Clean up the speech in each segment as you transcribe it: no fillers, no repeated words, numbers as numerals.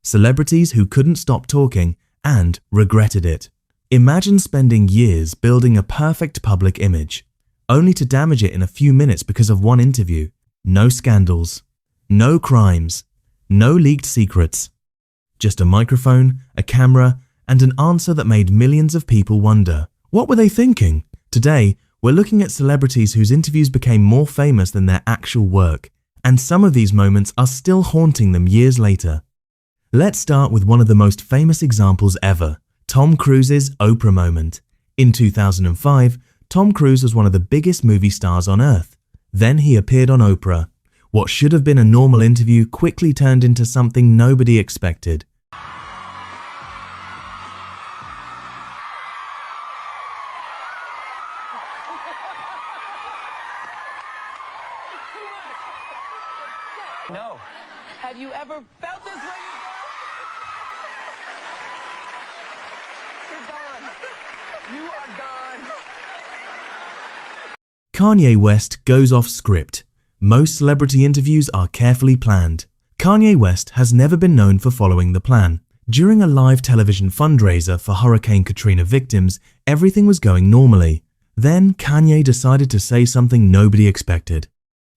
celebrities who couldn't stop talking and regretted it. Imagine spending years building a perfect public image, only to damage it in a few minutes because of one interview. No scandals, no crimes, no leaked secrets. Just a microphone, a camera, and an answer that made millions of people wonder, what were they thinking? Today, we're looking at celebrities whose interviews became more famous than their actual work, and some of these moments are still haunting them years later. Let's start with one of the most famous examples ever, Tom Cruise's Oprah moment. In 2005, Tom Cruise was one of the biggest movie stars on earth. Then he appeared on Oprah. What should have been a normal interview quickly turned into something nobody expected. No. Have you ever felt this way? You're gone. You are gone. Kanye West goes off script. Most celebrity interviews are carefully planned. Kanye West has never been known for following the plan. During a live television fundraiser for Hurricane Katrina victims, everything was going normally. Then Kanye decided to say something nobody expected.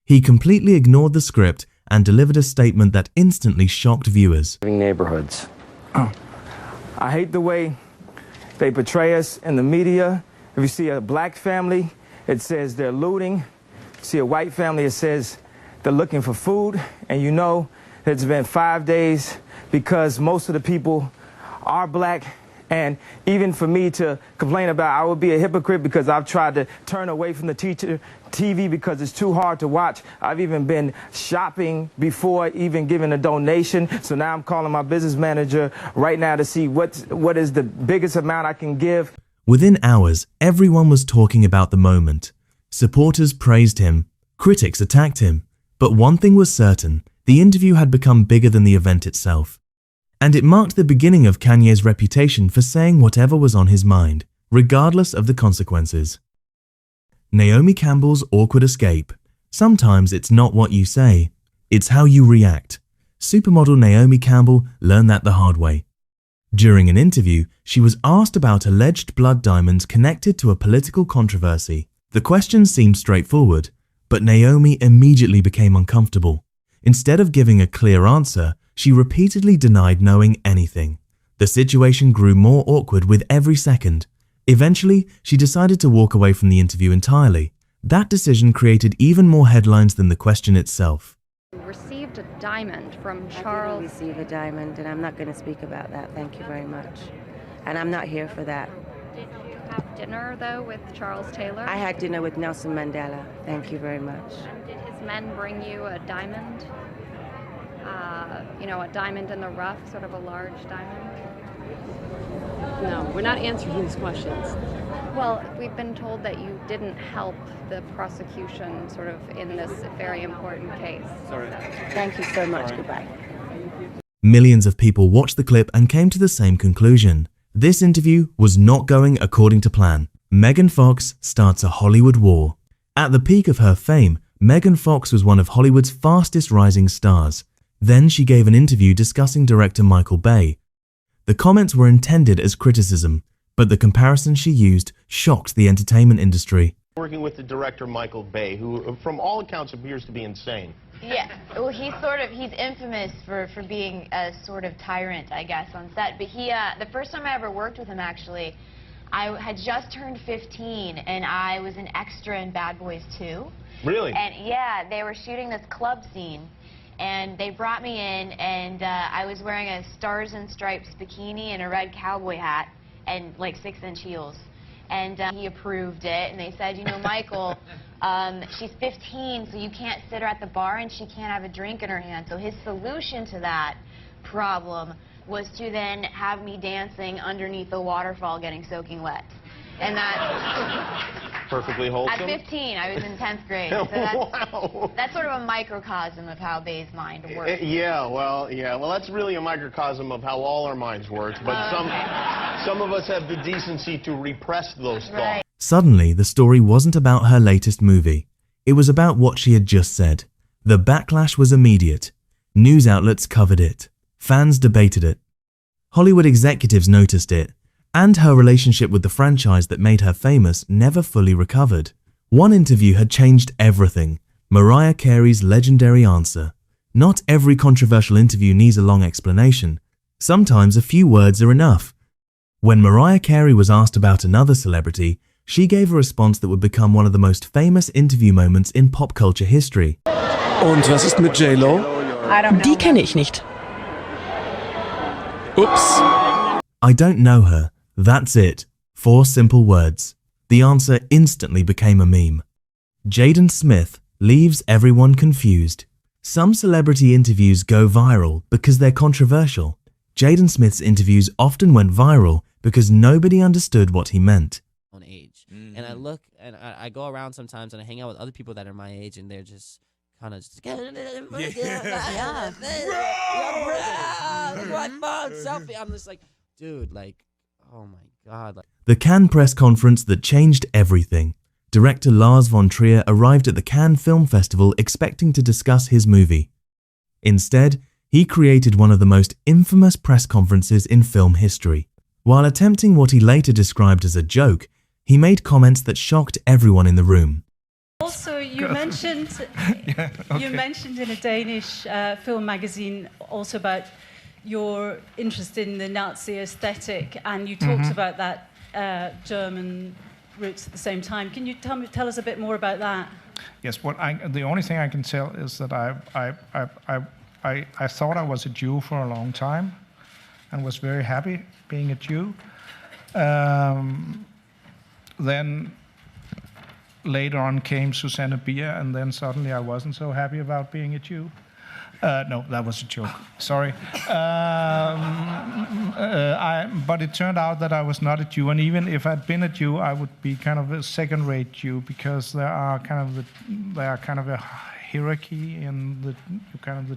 He completely ignored the script and delivered a statement that instantly shocked viewers. Neighborhoods. I hate the way they portray us in the media. If you see a black family, it says they're looting. See a white family, it says they're looking for food. And you know it's been 5 days because most of the people are black. And even for me to complain about, I would be a hypocrite because I've tried to turn away from the TV because it's too hard to watch. I've even been shopping before even giving a donation. So now I'm calling my business manager right now to see what is the biggest amount I can give. Within hours, everyone was talking about the moment. Supporters praised him, critics attacked him. But one thing was certain, the interview had become bigger than the event itself. And it marked the beginning of Kanye's reputation for saying whatever was on his mind, regardless of the consequences. Naomi Campbell's awkward escape. Sometimes it's not what you say, it's how you react. Supermodel Naomi Campbell learned that the hard way. During an interview, she was asked about alleged blood diamonds connected to a political controversy. The question seemed straightforward, but Naomi immediately became uncomfortable. Instead of giving a clear answer, she repeatedly denied knowing anything. The situation grew more awkward with every second. Eventually, she decided to walk away from the interview entirely. That decision created even more headlines than the question itself. We received a diamond from Charles. I didn't receive a diamond, and I'm not going to speak about that. Thank you very much. And I'm not here for that. Did you have dinner, though, with Charles Taylor? I had dinner with Nelson Mandela. Thank you very much. And did his men bring you a diamond? A diamond in the rough, sort of a large diamond? No, we're not answering these questions. Well, we've been told that you didn't help the prosecution sort of in this very important case. Sorry. Thank you so much. Goodbye. Millions of people watched the clip and came to the same conclusion. This interview was not going according to plan. Megan Fox starts a Hollywood war. At the peak of her fame, Megan Fox was one of Hollywood's fastest rising stars. Then she gave an interview discussing director Michael Bay. The comments were intended as criticism, but the comparison she used shocked the entertainment industry. Working with the director Michael Bay, who from all accounts appears to be insane. Yeah, well, he's infamous for being a sort of tyrant, I guess, on set. But the first time I ever worked with him, actually, I had just turned 15, and I was an extra in Bad Boys 2. Really? And yeah, they were shooting this club scene, and they brought me in, and I was wearing a Stars and Stripes bikini and a red cowboy hat and like 6-inch heels. And he approved it, and they said, Michael, she's 15, so you can't sit her at the bar and she can't have a drink in her hand. So his solution to that problem was to then have me dancing underneath the waterfall getting soaking wet. And that's perfectly wholesome. At 15, I was in 10th grade. So Wow. That's sort of a microcosm of how Bay's mind works. Well, that's really a microcosm of how all our minds work. But some of us have the decency to repress those thoughts. Right. Suddenly, the story wasn't about her latest movie. It was about what she had just said. The backlash was immediate. News outlets covered it. Fans debated it. Hollywood executives noticed it, and her relationship with the franchise that made her famous never fully recovered. One interview had changed everything. Mariah Carey's legendary answer. Not every controversial interview needs a long explanation. Sometimes a few words are enough. When Mariah Carey was asked about another celebrity, she gave a response that would become one of the most famous interview moments in pop culture history. Und was ist mit J-Lo? Die kenne ich nicht. Ups. I don't know her. That's it. 4 simple words. The answer instantly became a meme. Jaden Smith leaves everyone confused. Some celebrity interviews go viral because they're controversial. Jaden Smith's interviews often went viral because nobody understood what he meant. Age. And I look and I go around sometimes and I hang out with other people that are my age and they're just kind of just selfie. I'm just like, dude, like, oh my God. Like, The Cannes press conference that changed everything. Director Lars von Trier arrived at the Cannes Film Festival expecting to discuss his movie. Instead, he created one of the most infamous press conferences in film history. While attempting what he later described as a joke, he made comments that shocked everyone in the room. Also, you mentioned you mentioned in a Danish film magazine also about your interest in the Nazi aesthetic, and you talked about that German roots at the same time. Can you tell us a bit more about that? Yes. The only thing I can tell is that I thought I was a Jew for a long time, and was very happy being a Jew. Then later on came Susanne Bier, and then suddenly I wasn't so happy about being a Jew. No, that was a joke. Sorry. But it turned out that I was not a Jew, and even if I'd been a Jew, I would be kind of a second-rate Jew because there are kind of a hierarchy in the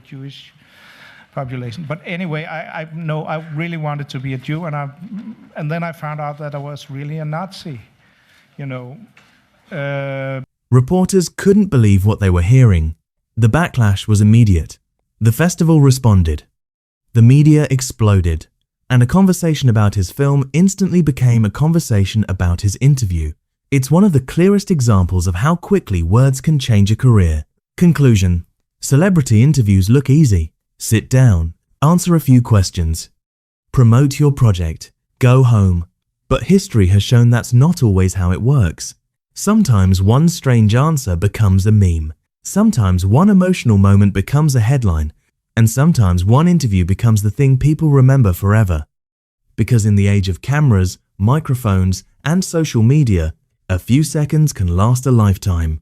Jewish population. But anyway, I really wanted to be a Jew, and then I found out that I was really a Nazi. Reporters couldn't believe what they were hearing. The backlash was immediate. The festival responded. The media exploded, and a conversation about his film instantly became a conversation about his interview. It's one of the clearest examples of how quickly words can change a career. Conclusion: celebrity interviews look easy. Sit down, answer a few questions, promote your project, go home. But history has shown that's not always how it works. Sometimes one strange answer becomes a meme. Sometimes one emotional moment becomes a headline. And sometimes one interview becomes the thing people remember forever. Because in the age of cameras, microphones, and social media, a few seconds can last a lifetime.